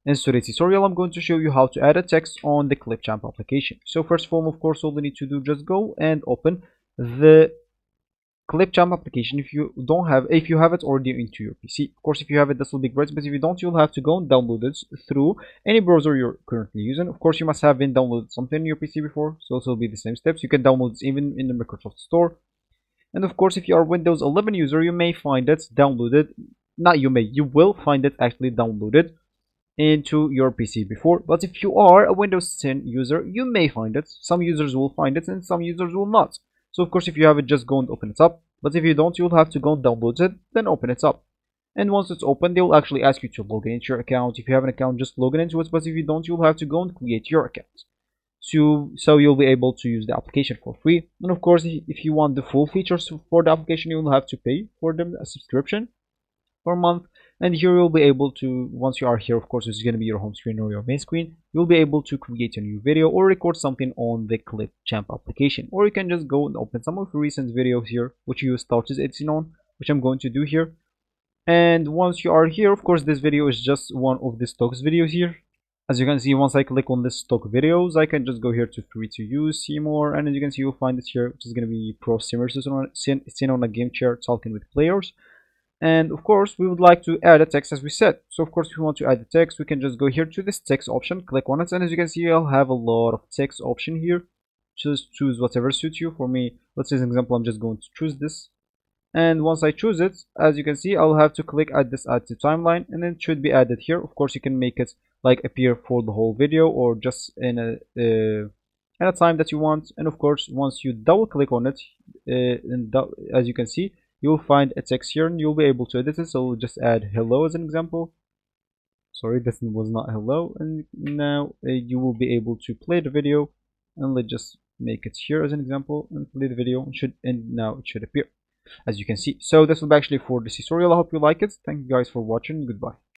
In today's tutorial, I'm going to show you how to add a text on the Clipchamp application. So first of all, of course, all you need to do, just go and open the Clipchamp application if you have it already into your PC. Of course, if you have it, this will be great, but if you don't, you'll have to go and download it through any browser you're currently using. Of course, you must have been downloaded something in your PC before, so this will be the same steps. You can download it even in the Microsoft Store. And of course, if you are a Windows 11 user, you may find it downloaded. Not you may, you will find it actually downloaded into your PC before. But if you are a Windows 10 user, you may find it. Some users will find it and some users will not. So of course, if you have it, just go and open it up. But if you don't, you'll have to go and download it, then open it up. And once it's open, they will actually ask you to log in into your account. If you have an account, just log in into it. But if you don't, you'll have to go and create your account. So you'll be able to use the application for free. And of course, if you want the full features for the application, you'll have to pay for them a subscription per month. And here you'll be able to, once you are here, of course, this is going to be your home screen or your main screen, you'll be able to create a new video or record something on the Clipchamp application. Or you can just go and open some of the recent videos here which you started editing on, which I'm going to do here. And once you are here, of course, this video is just one of the stocks videos here. As you can see, once I click on the stock videos, I can just go here to free to use, see more, and as you can see, you'll find it here, which is going to be pro streamers sitting on a game chair talking with players. And of course, we would like to add a text as we said. So of course, if we want to add the text, we can just go here to this text option, click on it, and as you can see, I'll have a lot of text option here. Just choose whatever suits you. For me, let's say as an example, I'm just going to choose this. And once I choose it, as you can see, I'll have to click add this add to timeline, and then it should be added here. Of course, you can make it like appear for the whole video or just in a time that you want. And of course, once you double click on it, as you can see, you'll find a text here and you'll be able to edit it. So we'll just add hello as an example. Sorry, this was not hello. And now you will be able to play the video, and let's just make it here as an example and play the video, and now it should appear, as you can see. So this will be actually for this tutorial. I hope you like it. Thank you guys for watching. Goodbye.